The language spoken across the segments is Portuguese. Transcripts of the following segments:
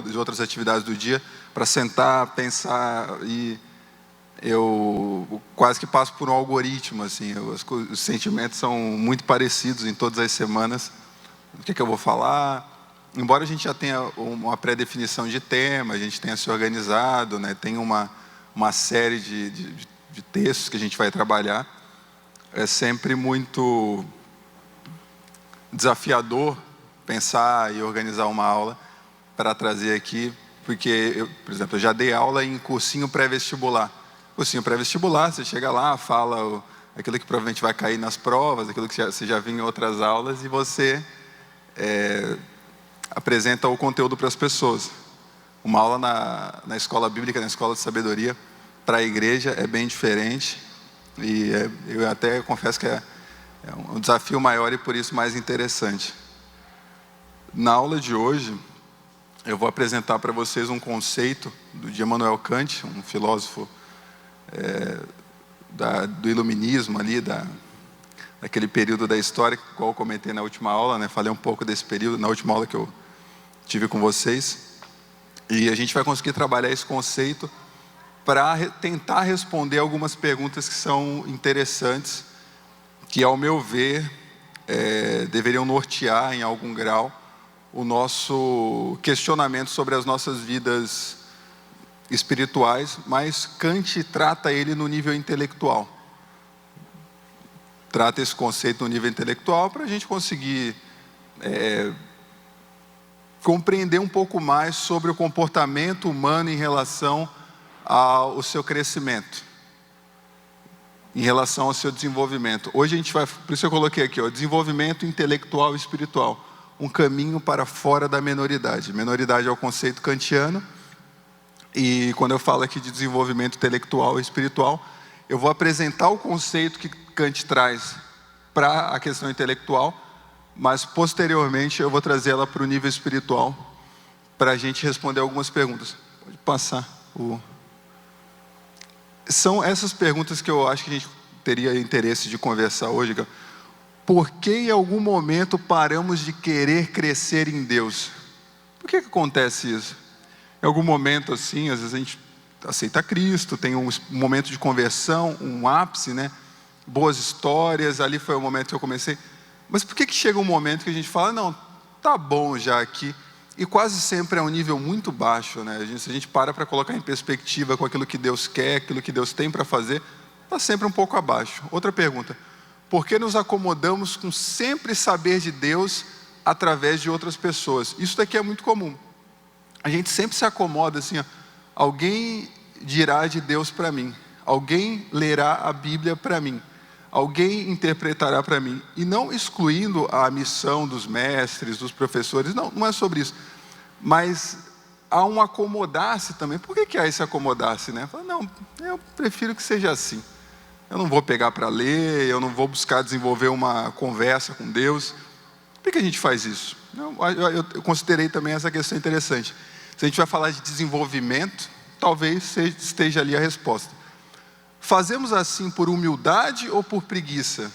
de outras atividades do dia, para sentar, pensar, e eu quase que passo por um algoritmo, assim, os sentimentos são muito parecidos em todas as semanas. O que eu vou falar? Embora a gente já tenha uma pré-definição de tema, a gente tenha se organizado, né, tem uma série de textos que a gente vai trabalhar, é sempre muito desafiador pensar e organizar uma aula para trazer aqui, porque, por exemplo, eu já dei aula em cursinho pré-vestibular. Cursinho pré-vestibular, você chega lá, fala aquilo que provavelmente vai cair nas provas, aquilo que você já viu em outras aulas, e você apresenta o conteúdo para as pessoas. Uma aula na escola bíblica, na escola de sabedoria, para a igreja é bem diferente, e eu até confesso que é um desafio maior e por isso mais interessante. Na aula de hoje, eu vou apresentar para vocês um conceito de Immanuel Kant, um filósofo do iluminismo ali, daquele período da história, qual eu comentei na última aula, né? Falei um pouco desse período na última aula que eu tive com vocês, e a gente vai conseguir trabalhar esse conceito para tentar responder algumas perguntas que são interessantes, que, ao meu ver, deveriam nortear em algum grau o nosso questionamento sobre as nossas vidas espirituais, mas Kant trata ele no nível intelectual. Trata esse conceito no nível intelectual para a gente conseguir compreender um pouco mais sobre o comportamento humano em relação ao seu crescimento, em relação ao seu desenvolvimento. Hoje a gente vai, por isso eu coloquei aqui, desenvolvimento intelectual e espiritual, um caminho para fora da menoridade. Menoridade é o conceito kantiano, e quando eu falo aqui de desenvolvimento intelectual e espiritual, eu vou apresentar o conceito que Kant traz para a questão intelectual, mas posteriormente eu vou trazer ela para o nível espiritual, para a gente responder algumas perguntas. Pode passar São essas perguntas que eu acho que a gente teria interesse de conversar hoje. Por que em algum momento paramos de querer crescer em Deus? Por que acontece isso? Em algum momento, assim, às vezes a gente aceita Cristo, tem um momento de conversão, um ápice, né? Boas histórias, ali foi o momento que eu comecei. Mas por que chega um momento que a gente fala, não, tá bom já aqui? E quase sempre é um nível muito baixo, né? Se a gente para colocar em perspectiva com aquilo que Deus quer, aquilo que Deus tem para fazer, está sempre um pouco abaixo. Outra pergunta: por que nos acomodamos com sempre saber de Deus através de outras pessoas? Isso daqui é muito comum. A gente sempre se acomoda assim, alguém dirá de Deus para mim, alguém lerá a Bíblia para mim, alguém interpretará para mim, e não excluindo a missão dos mestres, dos professores, não é sobre isso, mas há um acomodar-se também. Por que há esse acomodar-se, né? Não, eu prefiro que seja assim, eu não vou pegar para ler, eu não vou buscar desenvolver uma conversa com Deus. Por que a gente faz isso? Eu considerei também essa questão interessante. Se a gente vai falar de desenvolvimento, talvez esteja ali a resposta. Fazemos assim por humildade ou por preguiça?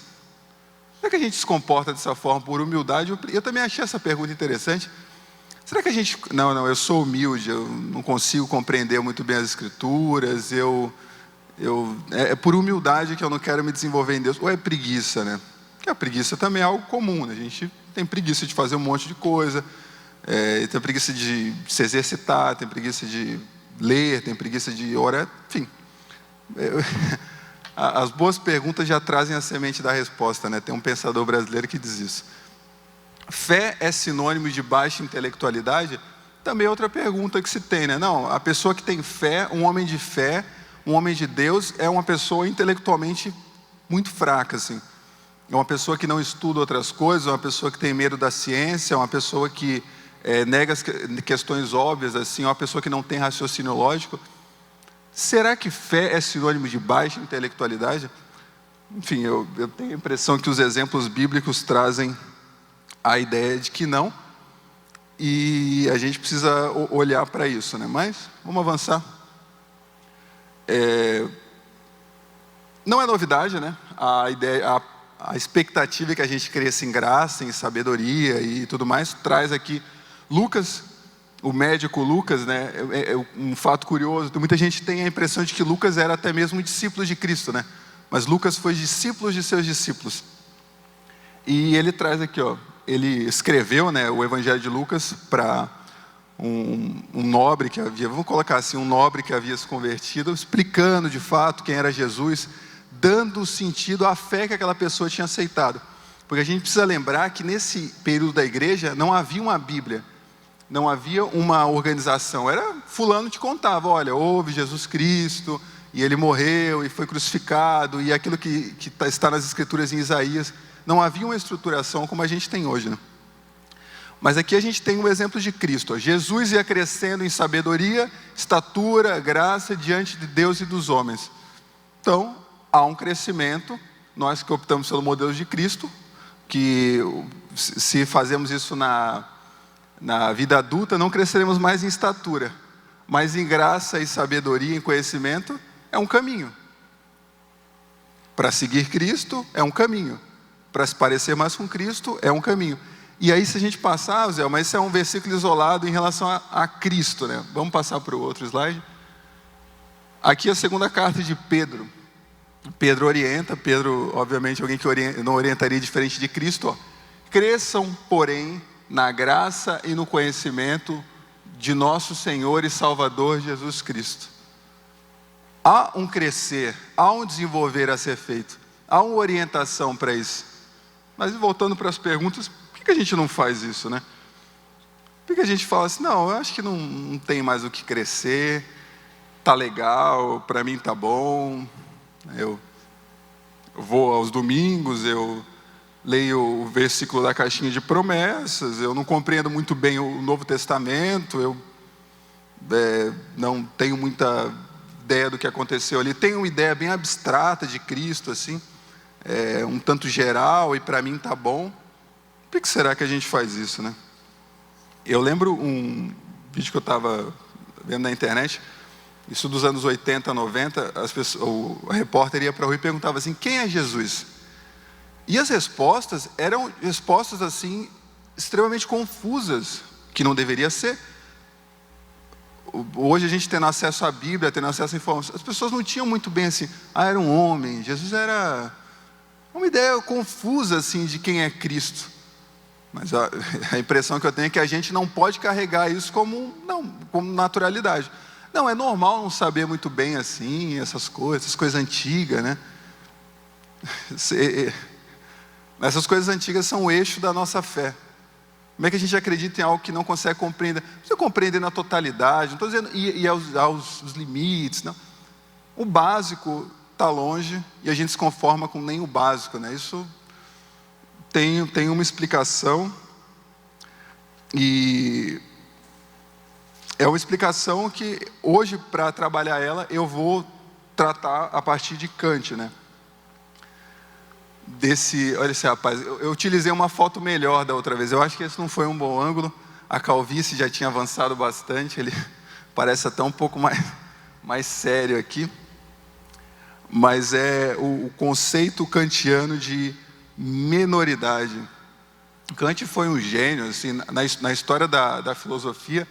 Será que a gente se comporta dessa forma por humildade? Eu também achei essa pergunta interessante. Será que a gente... Não, eu sou humilde, eu não consigo compreender muito bem as escrituras, é por humildade que eu não quero me desenvolver em Deus. Ou é preguiça, né? Porque a preguiça também é algo comum, né? A gente tem preguiça de fazer um monte de coisa, tem preguiça de se exercitar, tem preguiça de ler, tem preguiça de orar, enfim... As boas perguntas já trazem a semente da resposta, né? Tem um pensador brasileiro que diz isso. Fé é sinônimo de baixa intelectualidade? Também é outra pergunta que se tem, né? Não, a pessoa que tem fé, um homem de Deus, é uma pessoa intelectualmente muito fraca, assim. É uma pessoa que não estuda outras coisas, é uma pessoa que tem medo da ciência, é uma pessoa que nega as questões óbvias, assim, é uma pessoa que não tem raciocínio lógico. Será que fé é sinônimo de baixa intelectualidade? Enfim, eu tenho a impressão que os exemplos bíblicos trazem a ideia de que não, e a gente precisa olhar para isso, né? Mas vamos avançar. Não é novidade, né? A expectativa é que a gente cresça em graça, em sabedoria e tudo mais. Traz aqui Lucas o médico Lucas, né, um fato curioso, muita gente tem a impressão de que Lucas era até mesmo um discípulo de Cristo, né? Mas Lucas foi discípulo de seus discípulos. E ele traz aqui, ele escreveu, né, o Evangelho de Lucas para um nobre que havia, vamos colocar assim, um nobre que havia se convertido, explicando de fato quem era Jesus, dando sentido à fé que aquela pessoa tinha aceitado. Porque a gente precisa lembrar que nesse período da igreja não havia uma Bíblia, não havia uma organização, era fulano te contava, olha, houve Jesus Cristo, e ele morreu, e foi crucificado, e aquilo que está nas escrituras em Isaías. Não havia uma estruturação como a gente tem hoje, né? Mas aqui a gente tem um exemplo de Cristo. Jesus ia crescendo em sabedoria, estatura, graça diante de Deus e dos homens. Então, há um crescimento, nós que optamos pelo modelo de Cristo, que se fazemos isso na vida adulta, não cresceremos mais em estatura, mas em graça e sabedoria, em conhecimento, é um caminho. Para seguir Cristo, é um caminho. Para se parecer mais com Cristo, é um caminho. E aí, se a gente passar, Zé, mas isso é um versículo isolado em relação a Cristo, né? Vamos passar para o outro slide. Aqui é a segunda carta de Pedro. Pedro orienta, Pedro, obviamente, alguém que não orientaria diferente de Cristo. Cresçam, porém, na graça e no conhecimento de nosso Senhor e Salvador Jesus Cristo. Há um crescer, há um desenvolver a ser feito, há uma orientação para isso. Mas voltando para as perguntas, por que a gente não faz isso, né? Por que a gente fala assim, não, eu acho que não tem mais o que crescer, tá legal, para mim tá bom, eu vou aos domingos, eu leio o versículo da caixinha de promessas, eu não compreendo muito bem o Novo Testamento, eu não tenho muita ideia do que aconteceu ali, tenho uma ideia bem abstrata de Cristo, assim, um tanto geral, e para mim tá bom. Por que será que a gente faz isso, né? Eu lembro um vídeo que eu estava vendo na internet, isso dos anos 80, 90, a repórter ia para a rua e perguntava assim, quem é Jesus? E as respostas eram respostas assim, extremamente confusas, que não deveria ser. Hoje a gente tendo acesso à Bíblia, tendo acesso a informações, as pessoas não tinham muito bem assim, era um homem, Jesus era uma ideia confusa assim de quem é Cristo. Mas a impressão que eu tenho é que a gente não pode carregar isso como naturalidade. Não, é normal não saber muito bem assim, essas coisas antigas, né? Essas coisas antigas são o eixo da nossa fé. Como é que a gente acredita em algo que não consegue compreender? Não precisa compreender na totalidade, não estou dizendo ir aos limites, não. O básico está longe e a gente se conforma com nem o básico, né? Isso tem uma explicação, e é uma explicação que hoje, para trabalhar ela, eu vou tratar a partir de Kant, né? Olha esse rapaz, eu utilizei uma foto melhor da outra vez, eu acho que esse não foi um bom ângulo, a calvície já tinha avançado bastante, ele parece até um pouco mais sério aqui, mas é o conceito kantiano de menoridade. Kant foi um gênio, assim, na história da filosofia,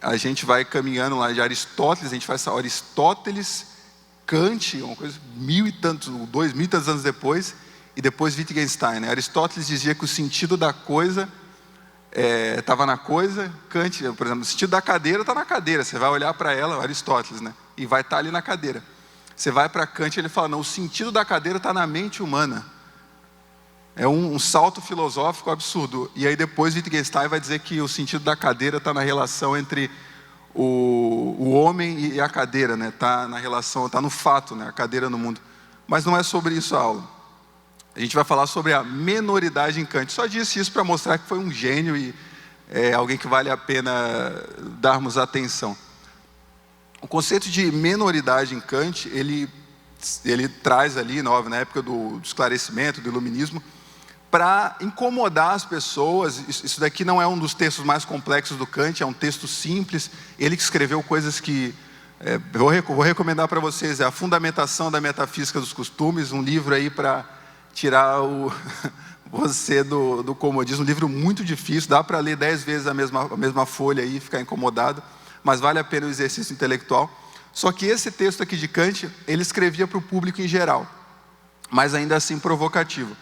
a gente vai caminhando lá de Aristóteles, a gente faz Aristóteles, Kant, uma coisa 2000 e tantos anos depois, e depois Wittgenstein, né? Aristóteles dizia que o sentido da coisa estava na coisa, Kant, por exemplo, o sentido da cadeira está na cadeira, você vai olhar para ela, Aristóteles, né? E vai estar ali na cadeira. Você vai para Kant, ele fala, não, o sentido da cadeira está na mente humana. É um salto filosófico absurdo. E aí depois Wittgenstein vai dizer que o sentido da cadeira está na relação entre o homem e a cadeira, né? Está na relação, está no fato, né? A cadeira no mundo. Mas não é sobre isso a aula. A gente vai falar sobre a menoridade em Kant. Só disse isso para mostrar que foi um gênio e alguém que vale a pena darmos atenção. O conceito de menoridade em Kant, ele traz ali, na época do esclarecimento, do iluminismo, para incomodar as pessoas. Isso daqui não é um dos textos mais complexos do Kant, é um texto simples. Ele que escreveu coisas que vou recomendar para vocês, é A Fundamentação da Metafísica dos Costumes, um livro aí para tirar você do comodismo. Um livro muito difícil, dá para ler 10 vezes a mesma folha e ficar incomodado, mas vale a pena o exercício intelectual. Só que esse texto aqui de Kant, ele escrevia para o público em geral, mas ainda assim provocativo.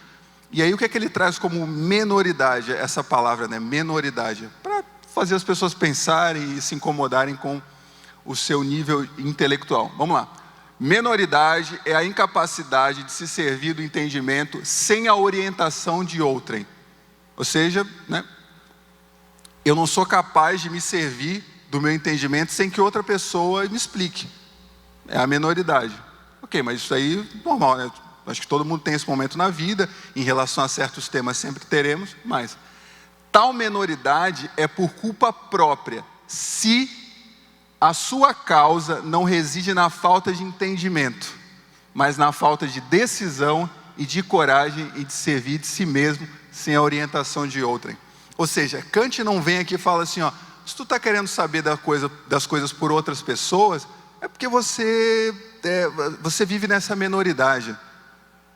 E aí o que é que ele traz como menoridade, essa palavra, né? Menoridade, para fazer as pessoas pensarem e se incomodarem com o seu nível intelectual. Vamos lá. Menoridade é a incapacidade de se servir do entendimento sem a orientação de outrem. Ou seja, né, eu não sou capaz de me servir do meu entendimento sem que outra pessoa me explique. É a menoridade. Ok, mas isso aí é normal, né? Acho que todo mundo tem esse momento na vida, em relação a certos temas sempre teremos, mas tal menoridade é por culpa própria, se a sua causa não reside na falta de entendimento, mas na falta de decisão e de coragem e de servir de si mesmo, sem a orientação de outrem. Ou seja, Kant não vem aqui e fala assim, ó, se tu está querendo saber das coisas por outras pessoas, é porque você vive nessa menoridade.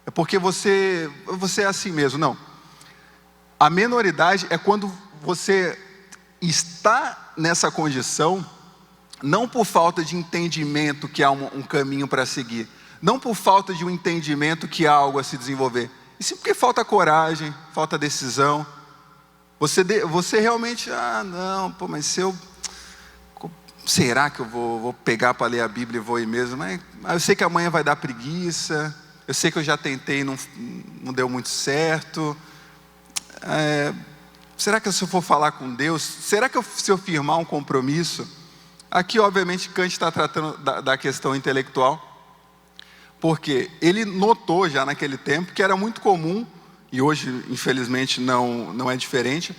É porque você é assim mesmo. Não. A menoridade é quando você está nessa condição, não por falta de entendimento que há um caminho para seguir, não por falta de um entendimento que há algo a se desenvolver, e sim porque falta coragem, falta decisão. Você realmente, não, pô, mas se eu... Será que eu vou pegar para ler a Bíblia e vou ir mesmo? Mas eu sei que amanhã vai dar preguiça, eu sei que eu já tentei e não deu muito certo. Será que se eu for falar com Deus, será que se eu firmar um compromisso? Aqui, obviamente, Kant está tratando da questão intelectual, porque ele notou já naquele tempo que era muito comum, e hoje, infelizmente, não é diferente,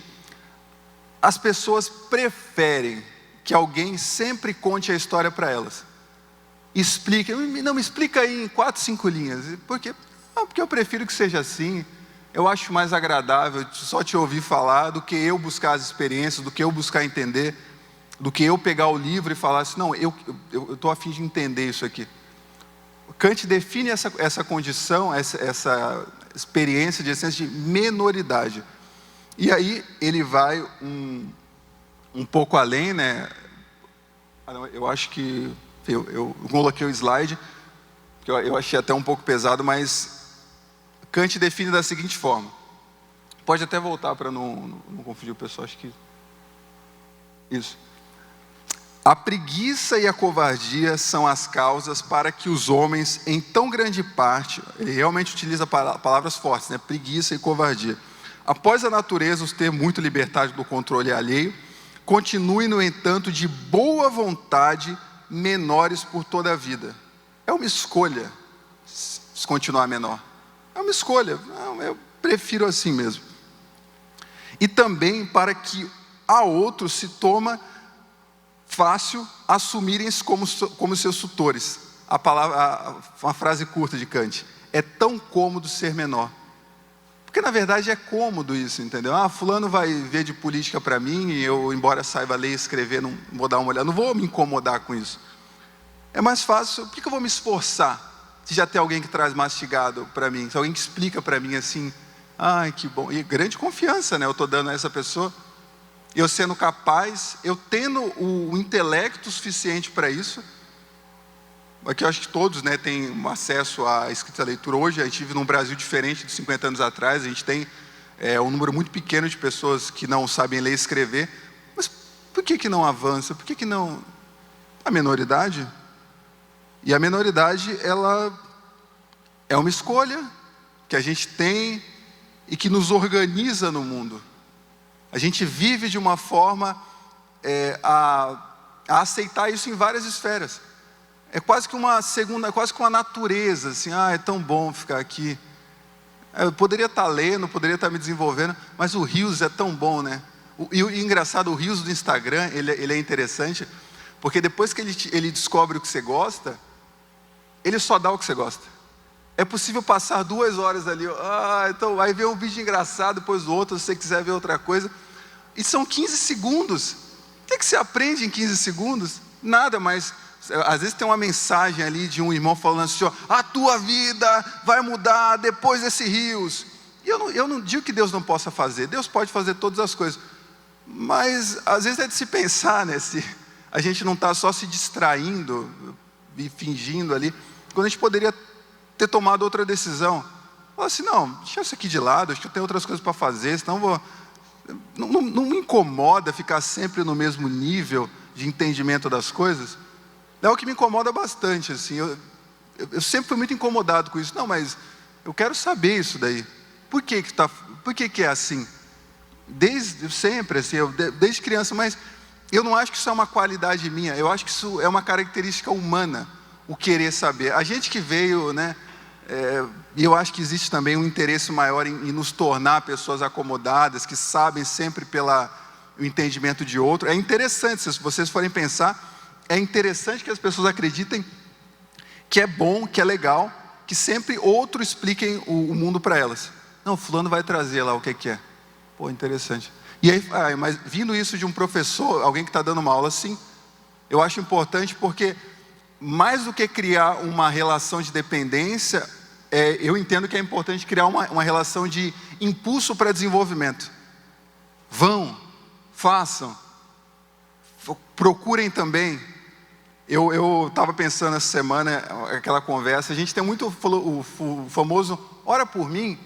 as pessoas preferem que alguém sempre conte a história para elas. Explica, não me explica aí em 4, 5 linhas. Por quê? Porque eu prefiro que seja assim. Eu acho mais agradável só te ouvir falar do que eu buscar as experiências, do que eu buscar entender, do que eu pegar o livro e falar assim, não, eu estou a fim de entender isso aqui. Kant define essa condição, essa experiência de essência de menoridade. E aí ele vai um pouco além, né? Eu acho que eu coloquei o slide, que eu achei até um pouco pesado, mas Kant define da seguinte forma. Pode até voltar para não confundir o pessoal, acho que... Isso. A preguiça e a covardia são as causas para que os homens, em tão grande parte, ele realmente utiliza palavras fortes, né? Preguiça e covardia. Após a natureza os ter muito liberdade do controle alheio, continuem, no entanto, de boa vontade, menores por toda a vida. É uma escolha se continuar menor. É uma escolha. Não, eu prefiro assim mesmo. E também para que a outros se toma fácil assumirem-se como seus tutores. Uma frase curta de Kant. É tão cômodo ser menor. Porque na verdade é cômodo isso, entendeu? Fulano vai ver de política para mim e eu, embora saiba ler e escrever, não vou dar uma olhada, não vou me incomodar com isso. É mais fácil, por que eu vou me esforçar se já tem alguém que traz mastigado para mim? Se alguém que explica para mim assim, ai que bom, e grande confiança, né? Eu estou dando a essa pessoa, eu sendo capaz, eu tendo o intelecto suficiente para isso. Aqui eu acho que todos, né, têm acesso à escrita e à leitura. Hoje a gente vive num Brasil diferente de 50 anos atrás. A gente tem um número muito pequeno de pessoas que não sabem ler e escrever. Mas por que não avança? Por que não... A menoridade? E a menoridade, ela é uma escolha que a gente tem e que nos organiza no mundo. A gente vive de uma forma a aceitar isso em várias esferas. É quase que uma segunda, quase que uma natureza, assim, é tão bom ficar aqui. Eu poderia estar lendo, poderia estar me desenvolvendo, mas o Reels é tão bom, né? E engraçado, o Reels do Instagram, ele é interessante, porque depois que ele descobre o que você gosta, ele só dá o que você gosta. É possível passar 2 horas ali, então aí vem um vídeo engraçado, depois o outro, se você quiser ver outra coisa, e são 15 segundos. O que você aprende em 15 segundos? Nada, mas Às vezes tem uma mensagem ali de um irmão falando assim, ó, a tua vida vai mudar depois desses rios. E eu não digo que Deus não possa fazer, Deus pode fazer todas as coisas. Mas às vezes é de se pensar, né, se a gente não está só se distraindo e fingindo ali, quando a gente poderia ter tomado outra decisão. Falar assim, não, deixa isso aqui de lado, acho que eu tenho outras coisas para fazer, senão não me incomoda ficar sempre no mesmo nível de entendimento das coisas. É o que me incomoda bastante, assim, eu sempre fui muito incomodado com isso. Não, mas eu quero saber isso daí. Por que é assim? Desde sempre, assim, desde criança, mas eu não acho que isso é uma qualidade minha, eu acho que isso é uma característica humana, o querer saber. A gente que veio, né, e eu acho que existe também um interesse maior em nos tornar pessoas acomodadas, que sabem sempre pelo entendimento de outro. É interessante, se vocês forem pensar, é interessante que as pessoas acreditem que é bom, que é legal, que sempre outros expliquem o mundo para elas. Não, fulano vai trazer lá o que é. Pô, interessante. E aí, mas vindo isso de um professor, alguém que está dando uma aula assim, eu acho importante porque, mais do que criar uma relação de dependência, eu entendo que é importante criar uma relação de impulso para desenvolvimento. Vão, façam, procurem também. Eu estava pensando essa semana, aquela conversa, a gente tem muito o famoso, ora por mim,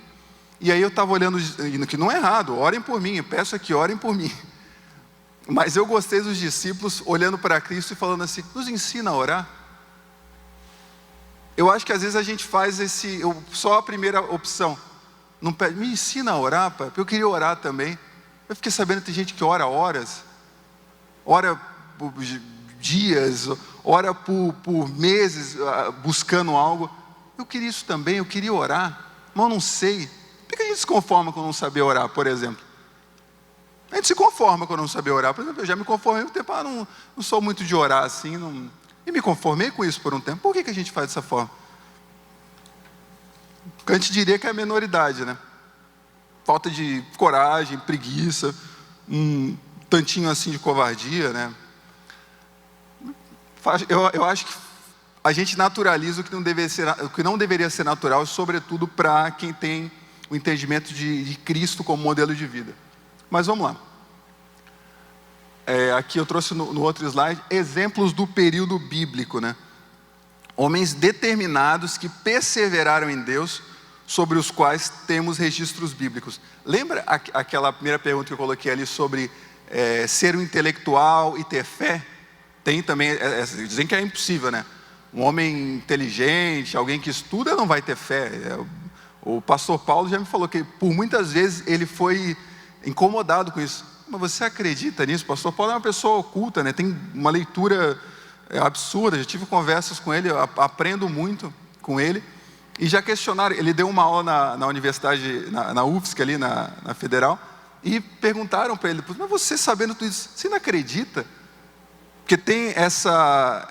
e aí eu estava olhando, que não é errado, orem por mim, eu peço aqui, orem por mim. Mas eu gostei dos discípulos olhando para Cristo e falando assim, nos ensina a orar. Eu acho que às vezes a gente faz só a primeira opção, não pede, me ensina a orar, pai, porque eu queria orar também. Eu fiquei sabendo que tem gente que ora horas, ora por dias, ora por meses buscando algo. Eu queria isso também, eu queria orar, mas eu não sei. Por que a gente se conforma com não saber orar, por exemplo? A gente se conforma com não saber orar. Por exemplo, eu já me conformei um tempo, não sou muito de orar assim, e me conformei com isso por um tempo. Por que a gente faz dessa forma? Porque a gente diria que é a menoridade, né? Falta de coragem, preguiça, um tantinho assim de covardia, né? Eu acho que a gente naturaliza o que não deveria ser natural, sobretudo para quem tem o entendimento de Cristo como modelo de vida. Mas vamos lá. Aqui eu trouxe no outro slide exemplos do período bíblico, né? Homens determinados que perseveraram em Deus, sobre os quais temos registros bíblicos. Lembra aquela primeira pergunta que eu coloquei ali sobre ser um intelectual e ter fé? Tem também, dizem que é impossível, né? Um homem inteligente, alguém que estuda, não vai ter fé. O pastor Paulo já me falou que por muitas vezes ele foi incomodado com isso. Mas você acredita nisso? O pastor Paulo é uma pessoa oculta, né? Tem uma leitura absurda. Já tive conversas com ele, aprendo muito com ele. E já questionaram, ele deu uma aula na universidade, na UFSC ali, na Federal, e perguntaram para ele, mas você sabendo tudo isso, você não acredita? Porque tem essa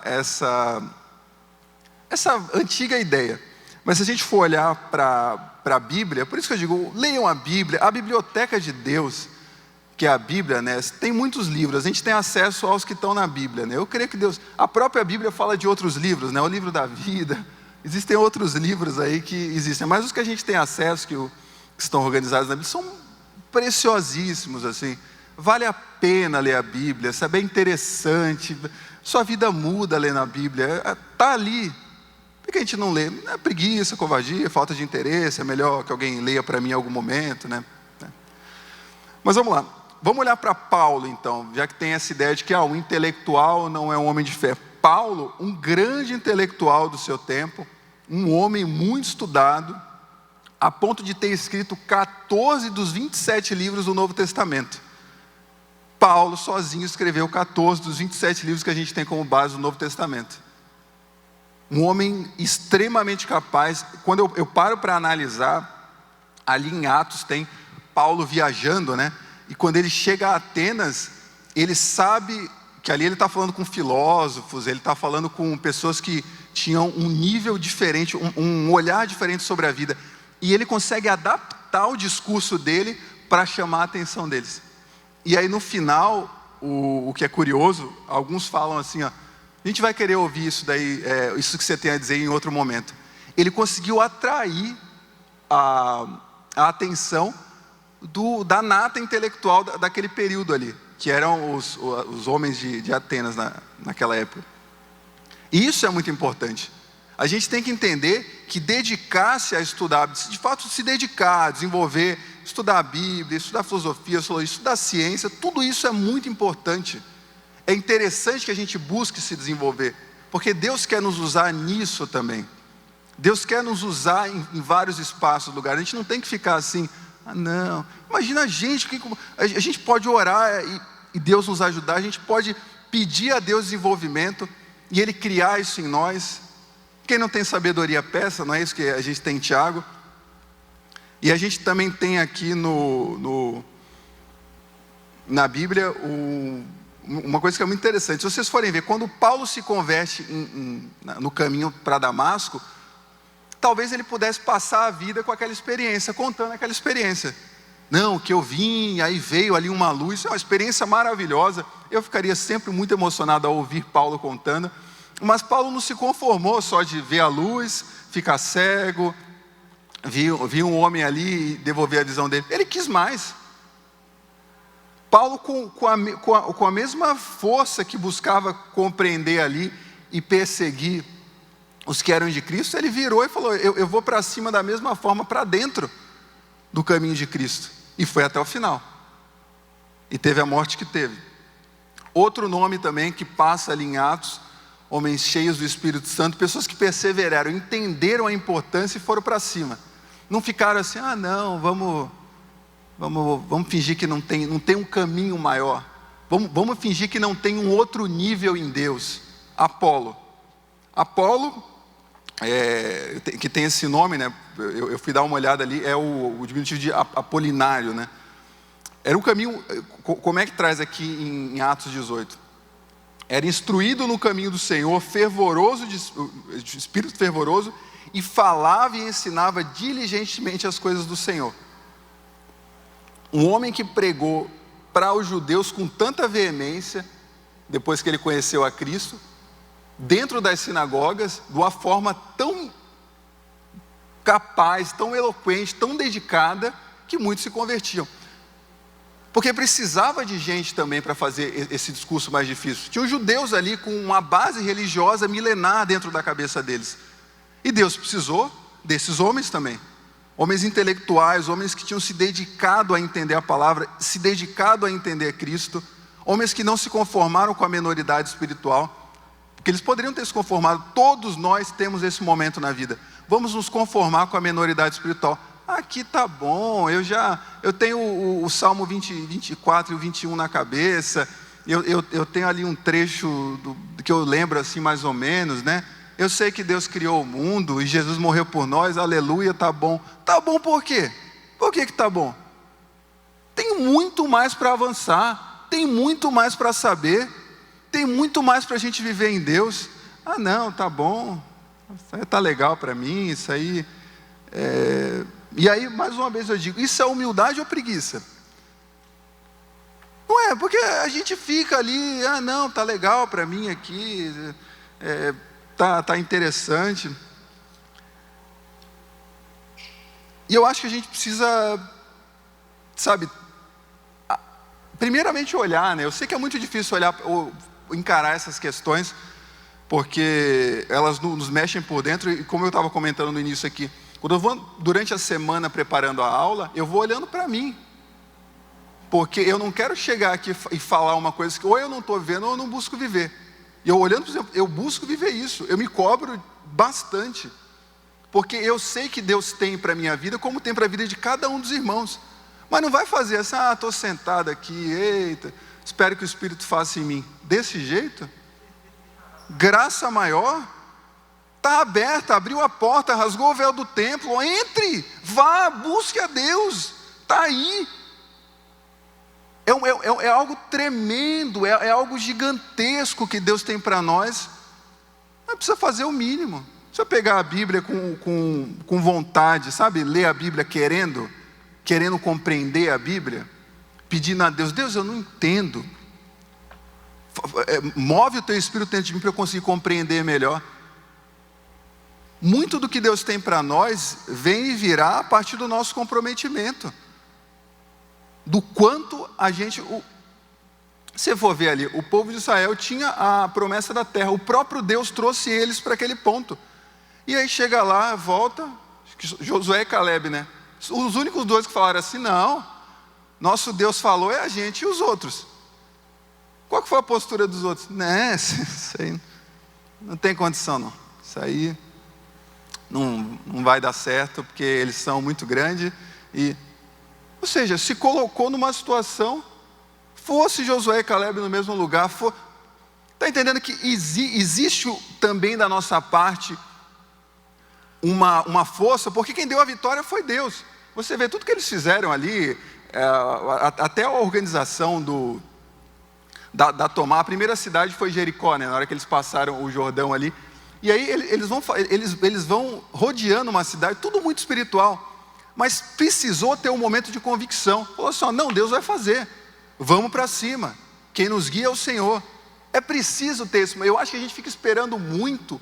antiga ideia. Mas se a gente for olhar para a Bíblia, por isso que eu digo, leiam a Bíblia, a biblioteca de Deus, que é a Bíblia, né? Tem muitos livros, a gente tem acesso aos que estão na Bíblia, né? Eu creio que Deus, a própria Bíblia fala de outros livros, né? O livro da vida, existem outros livros aí que existem, mas os que a gente tem acesso, que estão organizados na Bíblia, são preciosíssimos, assim. Vale a pena ler a Bíblia, sabe? É interessante, sua vida muda lendo a Bíblia, está ali. Por que a gente não lê? É preguiça, covardia, falta de interesse, é melhor que alguém leia para mim em algum momento, né? Mas vamos lá, vamos olhar para Paulo então, já que tem essa ideia de que o intelectual não é um homem de fé. Paulo, um grande intelectual do seu tempo, um homem muito estudado, a ponto de ter escrito 14 dos 27 livros do Novo Testamento. Paulo sozinho escreveu 14 dos 27 livros que a gente tem como base do Novo Testamento. Um homem extremamente capaz. Quando eu paro para analisar, ali em Atos tem Paulo viajando, né? E quando ele chega a Atenas, ele sabe que ali ele está falando com filósofos, ele está falando com pessoas que tinham um nível diferente, um olhar diferente sobre a vida. E ele consegue adaptar o discurso dele para chamar a atenção deles. E aí no final, o que é curioso, alguns falam assim, A gente vai querer ouvir isso daí, isso que você tem a dizer em outro momento. Ele conseguiu atrair a atenção da nata intelectual daquele período ali, que eram os homens de Atenas naquela época. E isso é muito importante. A gente tem que entender que dedicar-se a estudar, de fato se dedicar, a desenvolver, estudar a Bíblia, estudar filosofia, estudar ciência, tudo isso é muito importante. É interessante que a gente busque se desenvolver, porque Deus quer nos usar nisso também. Deus quer nos usar em vários espaços, lugares. A gente não tem que ficar assim, não. Imagina a gente pode orar e Deus nos ajudar, a gente pode pedir a Deus desenvolvimento e Ele criar isso em nós. Quem não tem sabedoria peça, não é isso que a gente tem em Tiago? E a gente também tem aqui na Bíblia uma coisa que é muito interessante. Se vocês forem ver, quando Paulo se converte no caminho para Damasco, talvez ele pudesse passar a vida com aquela experiência, contando aquela experiência. Não, que eu vim, aí veio ali uma luz, é uma experiência maravilhosa. Eu ficaria sempre muito emocionado ao ouvir Paulo contando. Mas Paulo não se conformou só de ver a luz, ficar cego, vir um homem ali e devolver a visão dele. Ele quis mais. Paulo, com a mesma força que buscava compreender ali e perseguir os que eram de Cristo, ele virou e falou, eu vou para cima da mesma forma, para dentro do caminho de Cristo. E foi até o final. E teve a morte que teve. Outro nome também que passa ali em Atos, homens cheios do Espírito Santo, pessoas que perseveraram, entenderam a importância e foram para cima. Não ficaram assim, não, vamos fingir que não tem um caminho maior. Vamos fingir que não tem um outro nível em Deus. Apolo, que tem esse nome, né? Eu fui dar uma olhada ali, é o diminutivo de Apolinário, né? Era um caminho, como é que traz aqui em Atos 18? Era instruído no caminho do Senhor, fervoroso, de espírito fervoroso, e falava e ensinava diligentemente as coisas do Senhor. Um homem que pregou para os judeus com tanta veemência, depois que ele conheceu a Cristo, dentro das sinagogas, de uma forma tão capaz, tão eloquente, tão dedicada, que muitos se convertiam. Porque precisava de gente também para fazer esse discurso mais difícil. Tinha os judeus ali com uma base religiosa milenar dentro da cabeça deles. E Deus precisou desses homens também. Homens intelectuais, homens que tinham se dedicado a entender a palavra, se dedicado a entender Cristo. Homens que não se conformaram com a menoridade espiritual. Porque eles poderiam ter se conformado. Todos nós temos esse momento na vida. Vamos nos conformar com a menoridade espiritual. Aqui tá bom, eu tenho o Salmo 24 e o 21 na cabeça, eu tenho ali um trecho que eu lembro assim mais ou menos, né? Eu sei que Deus criou o mundo e Jesus morreu por nós, aleluia, tá bom. Tá bom por quê? Por que tá bom? Tem muito mais para avançar, tem muito mais para saber, tem muito mais para a gente viver em Deus. Não, tá bom, isso aí tá legal para mim, isso aí E aí, mais uma vez eu digo, isso é humildade ou preguiça? Não é, porque a gente fica ali, não, tá legal para mim aqui, tá interessante. E eu acho que a gente precisa, sabe, primeiramente olhar, né? Eu sei que é muito difícil olhar ou encarar essas questões, porque elas nos mexem por dentro, e como eu estava comentando no início aqui, quando eu vou durante a semana preparando a aula, eu vou olhando para mim. Porque eu não quero chegar aqui e falar uma coisa que ou eu não estou vendo ou eu não busco viver. E eu olhando, por exemplo, eu busco viver isso. Eu me cobro bastante. Porque eu sei que Deus tem para a minha vida como tem para a vida de cada um dos irmãos. Mas não vai fazer assim, estou sentado aqui, eita, espero que o Espírito faça em mim. Desse jeito? Graça maior? Está aberta, abriu a porta, rasgou o véu do templo, entre, vá, busque a Deus, está aí. É algo tremendo, é algo gigantesco que Deus tem para nós. Mas precisa fazer o mínimo. Precisa pegar a Bíblia com vontade, sabe? Ler a Bíblia querendo compreender a Bíblia, pedindo a Deus, Deus, eu não entendo. Move o teu espírito dentro de mim para eu conseguir compreender melhor. Muito do que Deus tem para nós vem e virá a partir do nosso comprometimento. Do quanto a gente... Se for ver ali, o povo de Israel tinha a promessa da terra. O próprio Deus trouxe eles para aquele ponto. E aí chega lá, volta, Josué e Caleb, né? Os únicos dois que falaram assim, não, nosso Deus falou é a gente e os outros. Qual que foi a postura dos outros? Né, isso aí não tem condição não. Isso aí não vai dar certo, porque eles são muito grandes. Ou seja, se colocou numa situação, fosse Josué e Caleb no mesmo lugar, está entendendo que existe também da nossa parte uma força, porque quem deu a vitória foi Deus. Você vê tudo que eles fizeram ali, até a organização da tomar. A primeira cidade foi Jericó, né? Na hora que eles passaram o Jordão ali. E aí eles vão rodeando uma cidade, tudo muito espiritual. Mas precisou ter um momento de convicção. Falou assim, não, Deus vai fazer. Vamos para cima. Quem nos guia é o Senhor. É preciso ter isso. Eu acho que a gente fica esperando muito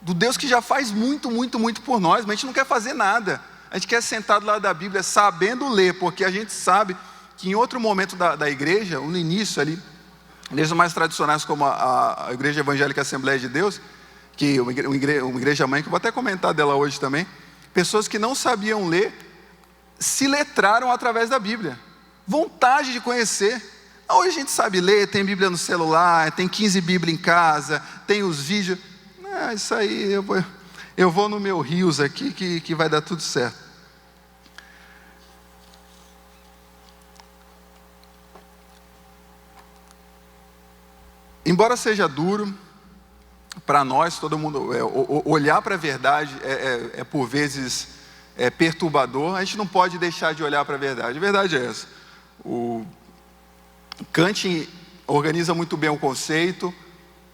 do Deus que já faz muito, muito, muito por nós, mas a gente não quer fazer nada. A gente quer sentar do lado da Bíblia sabendo ler, porque a gente sabe que em outro momento da igreja, no início ali, igrejas mais tradicionais como a Igreja Evangélica Assembleia de Deus, que uma igreja mãe, que eu vou até comentar dela hoje também, pessoas que não sabiam ler, se letraram através da Bíblia. Vontade de conhecer. Hoje a gente sabe ler, tem Bíblia no celular, tem 15 Bíblias em casa, tem os vídeos. Isso aí, eu vou no meu rios aqui que vai dar tudo certo. Embora seja duro para nós, todo mundo, olhar para a verdade por vezes perturbador, a gente não pode deixar de olhar para a verdade. A verdade é essa. O Kant organiza muito bem o conceito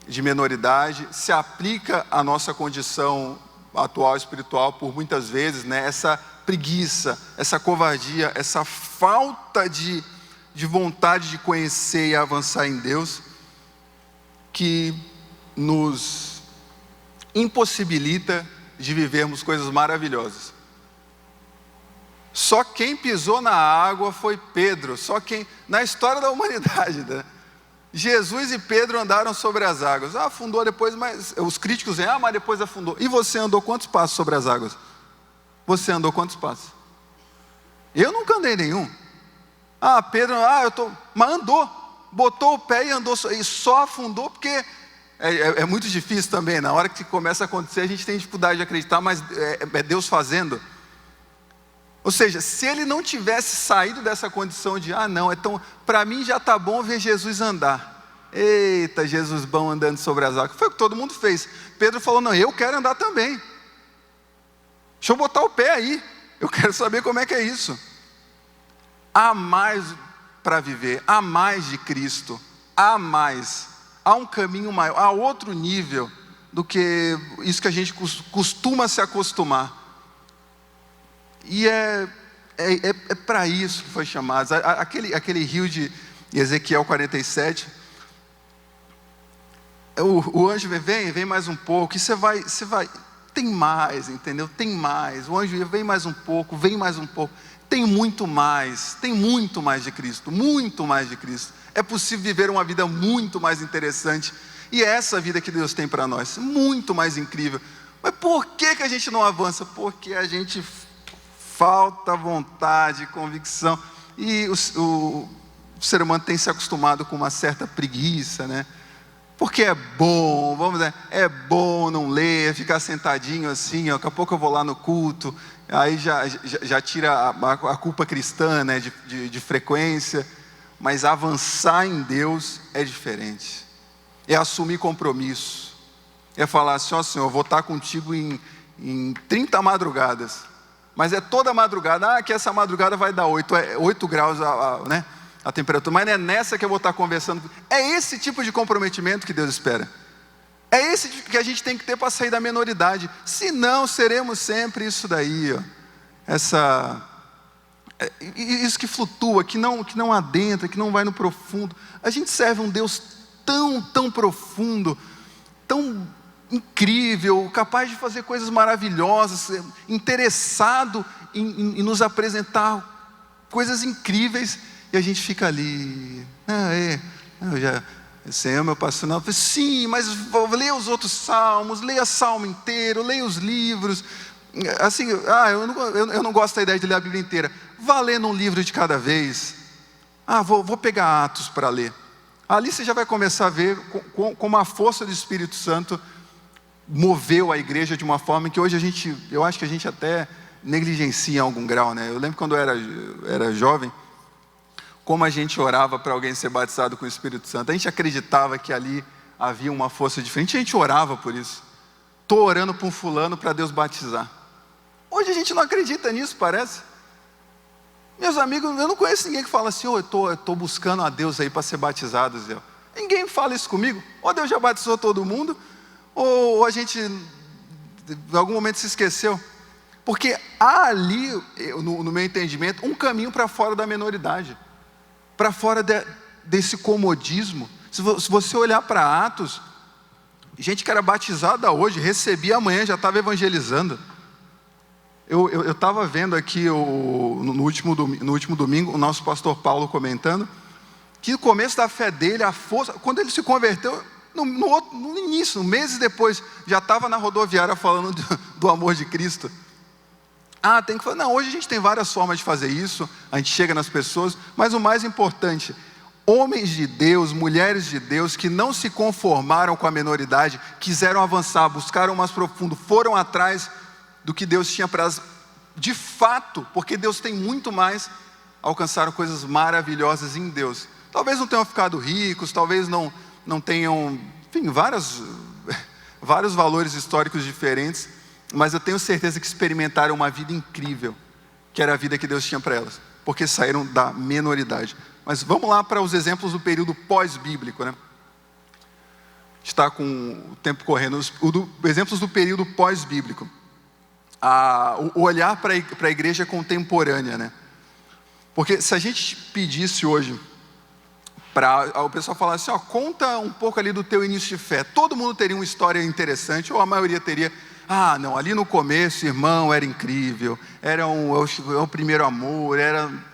de menoridade, se aplica à nossa condição atual espiritual por muitas vezes, né? Essa preguiça, essa covardia, essa falta de vontade de conhecer e avançar em Deus, que nos impossibilita de vivermos coisas maravilhosas. Só quem pisou na água foi Pedro, na história da humanidade, né? Jesus e Pedro andaram sobre as águas. Afundou depois, mas os críticos dizem, mas depois afundou. E você andou quantos passos sobre as águas? Você andou quantos passos? Eu nunca andei nenhum. Pedro, mas andou. Botou o pé e andou, e só afundou, porque é muito difícil também. Na hora que começa a acontecer, a gente tem dificuldade de acreditar, mas é Deus fazendo. Ou seja, se ele não tivesse saído dessa condição de, então, para mim já está bom ver Jesus andar. Eita, Jesus bom andando sobre as águas. Foi o que todo mundo fez. Pedro falou, não, eu quero andar também. Deixa eu botar o pé aí. Eu quero saber como é que é isso. Há mais para viver, há mais de Cristo, há mais. Há um caminho maior, há outro nível do que isso que a gente costuma se acostumar. E é para isso que foi chamado. Aquele rio de Ezequiel 47, o anjo vem mais um pouco, e você vai, tem mais, entendeu? Tem mais. O anjo vem mais um pouco, tem muito mais de Cristo, muito mais de Cristo. É possível viver uma vida muito mais interessante, e é essa vida que Deus tem para nós, muito mais incrível. Mas por que a gente não avança? Porque a gente falta vontade, convicção, e o ser humano tem se acostumado com uma certa preguiça, né? Porque é bom, é bom não ler, ficar sentadinho assim, daqui a pouco eu vou lá no culto, aí já tira a culpa cristã, né, de frequência. Mas avançar em Deus é diferente, é assumir compromisso, é falar assim, Senhor, eu vou estar contigo em 30 madrugadas, mas é toda madrugada, que essa madrugada vai dar 8 graus né, a temperatura, mas não é nessa que eu vou estar conversando. É esse tipo de comprometimento que Deus espera. É esse que a gente tem que ter para sair da menoridade. Senão seremos sempre isso daí, isso que flutua, que não adentra, que não vai no profundo. A gente serve um Deus tão profundo, tão incrível, capaz de fazer coisas maravilhosas, interessado em nos apresentar coisas incríveis, e a gente fica ali, Senhor, meu pastor, não. Sim, mas leia os outros salmos, leia salmo inteiro, leia os livros. Assim, eu não gosto da ideia de ler a Bíblia inteira. Vá lendo um livro de cada vez. Vou pegar Atos para ler. Ali você já vai começar a ver como a força do Espírito Santo moveu a igreja de uma forma que hoje eu acho que a gente até negligencia em algum grau, né? Eu lembro quando eu era jovem, como a gente orava para alguém ser batizado com o Espírito Santo. A gente acreditava que ali havia uma força diferente, a gente orava por isso. Estou orando para um fulano para Deus batizar. Hoje a gente não acredita nisso, parece. Meus amigos, eu não conheço ninguém que fala assim, eu estou buscando a Deus aí para ser batizado, Zé. Ninguém fala isso comigo. Ou Deus já batizou todo mundo, ou a gente em algum momento se esqueceu. Porque há ali, no meu entendimento, um caminho para fora da menoridade, para fora desse comodismo. Se você olhar para Atos, gente que era batizada hoje, recebia amanhã, já estava evangelizando. Eu estava vendo aqui no último domingo, o nosso pastor Paulo comentando, que no começo da fé dele, a força, quando ele se converteu, no início, meses depois, já estava na rodoviária falando do amor de Cristo. Tem que falar, não, hoje a gente tem várias formas de fazer isso, a gente chega nas pessoas, mas o mais importante, homens de Deus, mulheres de Deus, que não se conformaram com a menoridade, quiseram avançar, buscaram mais profundo, foram atrás do que Deus tinha para elas, de fato, porque Deus tem muito mais, alcançaram coisas maravilhosas em Deus. Talvez não tenham ficado ricos, talvez não tenham, enfim, vários valores históricos diferentes, mas eu tenho certeza que experimentaram uma vida incrível, que era a vida que Deus tinha para elas, porque saíram da menoridade. Mas vamos lá para os exemplos do período pós-bíblico, né? Está com o tempo correndo. Exemplos do período pós-bíblico. O olhar para a igreja contemporânea, né? Porque se a gente pedisse hoje para o pessoal falar assim, conta um pouco ali do teu início de fé, todo mundo teria uma história interessante, ou a maioria teria, não, ali no começo, irmão, era incrível, era o primeiro amor,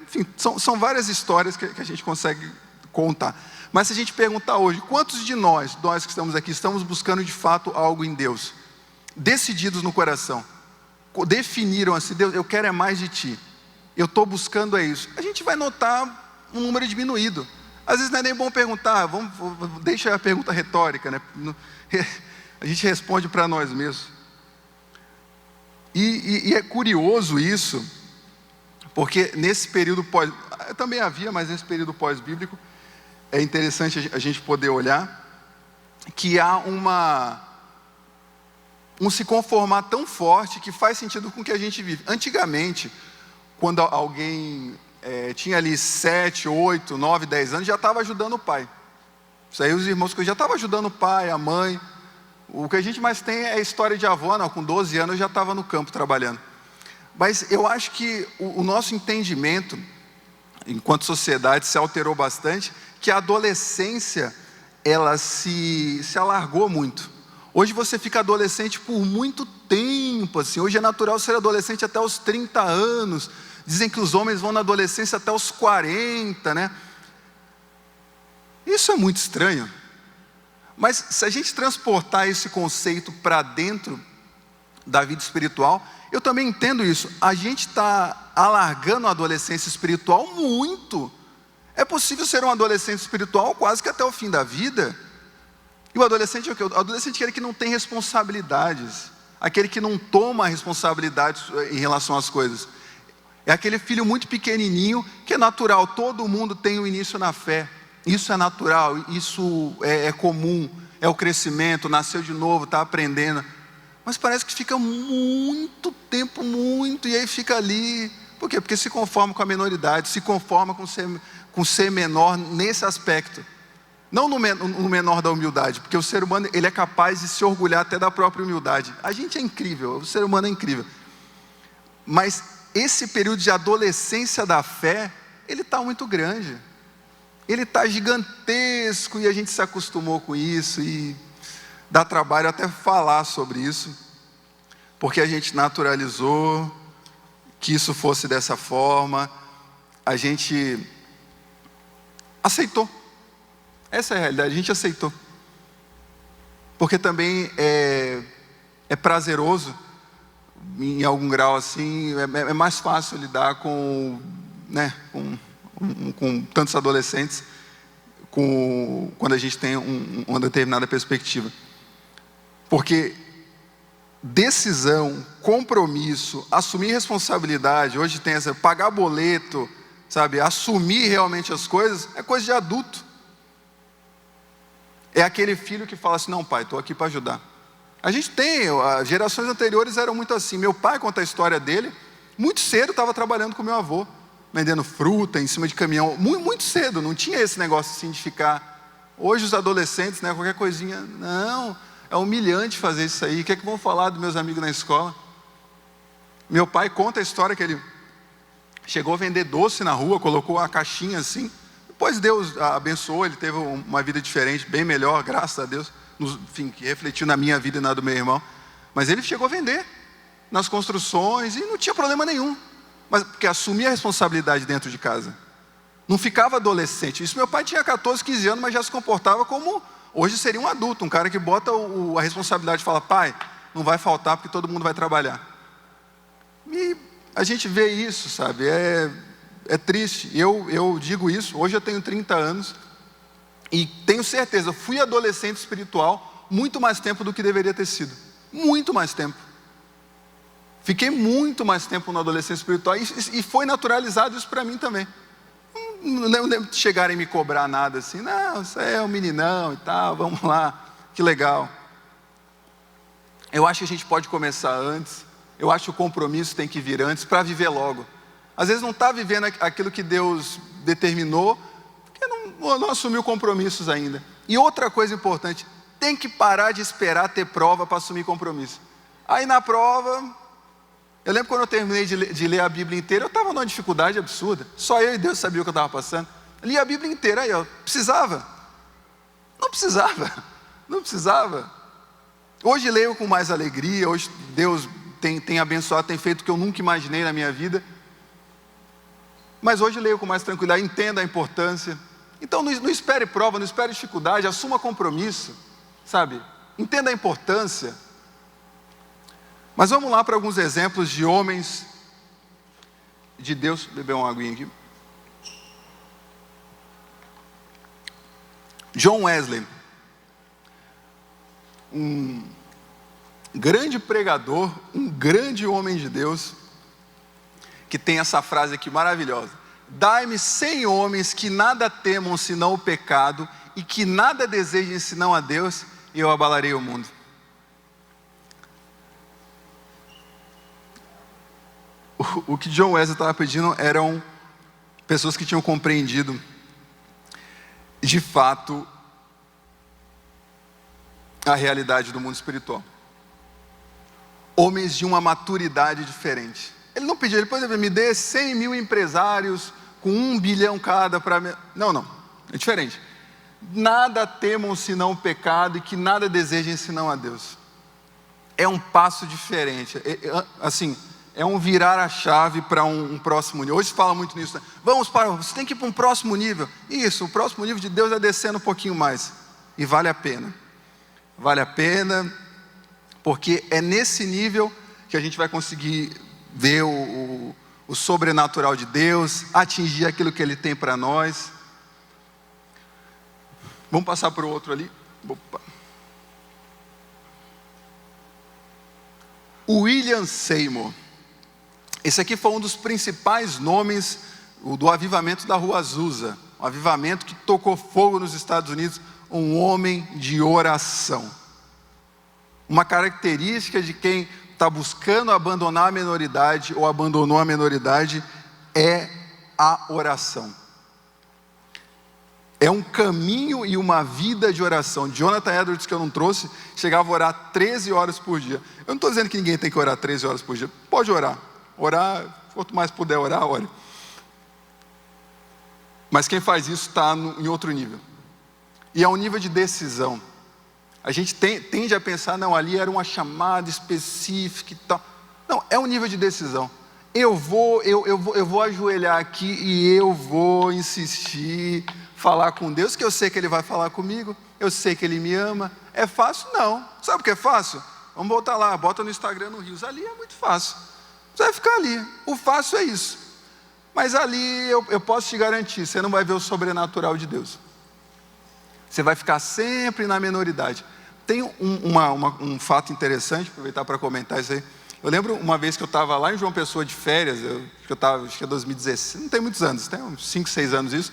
enfim, são várias histórias que a gente consegue contar. Mas se a gente perguntar hoje, quantos de nós que estamos aqui, estamos buscando de fato algo em Deus, decididos no coração, definiram assim, Deus, eu quero mais de Ti, eu estou buscando isso, a gente vai notar um número diminuído. Às vezes não é nem bom perguntar, deixa a pergunta retórica, né? A gente responde para nós mesmos. E é curioso isso, porque nesse período também havia, mas nesse período pós-bíblico, é interessante a gente poder olhar, que há um se conformar tão forte que faz sentido com o que a gente vive. Antigamente, quando alguém tinha ali 7, 8, 9, 10 anos, já estava ajudando o pai. Isso aí os irmãos que já estavam ajudando o pai, a mãe. O que a gente mais tem é a história de avó, não, com 12 anos eu já estava no campo trabalhando. Mas eu acho que o nosso entendimento, enquanto sociedade, se alterou bastante, que a adolescência, ela se alargou muito. Hoje você fica adolescente por muito tempo, assim. Hoje é natural ser adolescente até os 30 anos. Dizem que os homens vão na adolescência até os 40, né? Isso é muito estranho. Mas se a gente transportar esse conceito para dentro da vida espiritual, eu também entendo isso. A gente está alargando a adolescência espiritual muito. É possível ser um adolescente espiritual quase que até o fim da vida. E o adolescente é o quê? O adolescente é aquele que não tem responsabilidades, aquele que não toma responsabilidades em relação às coisas. É aquele filho muito pequenininho, que é natural, todo mundo tem o início na fé. Isso é natural, isso é comum, é o crescimento, nasceu de novo, está aprendendo. Mas parece que fica muito tempo, e aí fica ali. Por quê? Porque se conforma com a menoridade, se conforma com ser menor nesse aspecto. Não no menor da humildade, porque o ser humano ele é capaz de se orgulhar até da própria humildade. A gente é incrível, o ser humano é incrível. Mas esse período de adolescência da fé, ele está muito grande. ele está gigantesco e a gente se acostumou com isso e dá trabalho até falar sobre isso, porque a gente naturalizou que isso fosse dessa forma, a gente aceitou. Essa é a realidade, a gente aceitou. Porque também é prazeroso, em algum grau assim, é mais fácil lidar com tantos adolescentes, quando a gente tem uma determinada perspectiva. Porque decisão, compromisso, assumir responsabilidade, hoje tem essa, pagar boleto, sabe, assumir realmente as coisas, é coisa de adulto. É aquele filho que fala assim, não pai, estou aqui para ajudar. A gente tem, as gerações anteriores eram muito assim. Meu pai conta a história dele, muito cedo estava trabalhando com meu avô, vendendo fruta em cima de caminhão, muito cedo, não tinha esse negócio assim de ficar. Hoje os adolescentes, né, qualquer coisinha, não, é humilhante fazer isso aí. O que é que vão falar dos meus amigos na escola? Meu pai conta a história que ele chegou a vender doce na rua, colocou a caixinha assim. Depois Deus abençoou, ele teve uma vida diferente, bem melhor, graças a Deus. Enfim, que refletiu na minha vida e na do meu irmão. Mas ele chegou a vender nas construções e não tinha problema nenhum. Mas porque assumia a responsabilidade dentro de casa. Não ficava adolescente. Isso meu pai tinha 14, 15 anos, mas já se comportava como... Hoje seria um adulto, um cara que bota a responsabilidade e fala, pai, não vai faltar porque todo mundo vai trabalhar. E a gente vê isso, sabe? É triste. Eu digo isso, hoje eu tenho 30 anos e tenho certeza, fui adolescente espiritual muito mais tempo do que deveria ter sido. Muito mais tempo. Fiquei muito mais tempo na adolescência espiritual e foi naturalizado isso para mim também. Não lembro de chegarem a me cobrar nada assim, não, você é um meninão e tal, vamos lá, que legal. Eu acho que a gente pode começar antes, eu acho que o compromisso tem que vir antes para viver logo. Às vezes não está vivendo aquilo que Deus determinou, porque não assumiu compromissos ainda. E outra coisa importante, tem que parar de esperar ter prova para assumir compromisso. Aí na prova... Eu lembro quando eu terminei de ler a Bíblia inteira, eu estava numa dificuldade absurda. Só eu e Deus sabiam o que eu estava passando. Li a Bíblia inteira, aí eu precisava. Não precisava. Não precisava. Hoje leio com mais alegria, hoje Deus tem abençoado, tem feito o que eu nunca imaginei na minha vida. Mas hoje leio com mais tranquilidade, entendo a importância. Então não espere prova, não espere dificuldade, assuma compromisso, sabe? Entenda a importância. Mas vamos lá para alguns exemplos de homens de Deus. Vou beber uma aguinha aqui. John Wesley, um grande pregador, um grande homem de Deus, que tem essa frase aqui maravilhosa: dai-me 100 homens que nada temam senão o pecado e que nada desejem senão a Deus, e eu abalarei o mundo. O que John Wesley estava pedindo eram pessoas que tinham compreendido de fato a realidade do mundo espiritual. Homens de uma maturidade diferente. Ele não pediu, ele pode dizer, me dê 100 mil empresários com 1 bilhão cada para... Não, é diferente. Nada temam senão o pecado e que nada desejem senão a Deus. É um passo diferente, assim... É um virar a chave para um próximo nível. Hoje se fala muito nisso, né? Você tem que ir para um próximo nível. Isso, o próximo nível de Deus é descendo um pouquinho mais. E vale a pena. Vale a pena, porque é nesse nível que a gente vai conseguir ver o sobrenatural de Deus, atingir aquilo que Ele tem para nós. Vamos passar para o outro ali. Opa. William Seymour. Esse aqui foi um dos principais nomes do avivamento da Rua Azusa. Um avivamento que tocou fogo nos Estados Unidos. Um homem de oração. Uma característica de quem está buscando abandonar a menoridade ou abandonou a menoridade é a oração. É um caminho e uma vida de oração. Jonathan Edwards, que eu não trouxe, chegava a orar 13 horas por dia. Eu não estou dizendo que ninguém tem que orar 13 horas por dia. Pode orar. Orar, quanto mais puder orar, ore. Mas quem faz isso está em outro nível. E é um nível de decisão. A gente tende a pensar, não, ali era uma chamada específica e tal. Não, é um nível de decisão. Eu vou ajoelhar aqui e eu vou insistir, falar com Deus, que eu sei que Ele vai falar comigo, eu sei que Ele me ama. É fácil? Não. Sabe o que é fácil? Vamos botar lá, bota no Instagram, no Rios. Ali é muito fácil. Você vai ficar ali. O fácil é isso. Mas ali eu posso te garantir, você não vai ver o sobrenatural de Deus. Você vai ficar sempre na minoridade. Tem um fato interessante, aproveitar para comentar isso aí. Eu lembro uma vez que eu estava lá em João Pessoa de férias, acho que é 2016, não tem muitos anos, tem uns 5, 6 anos isso.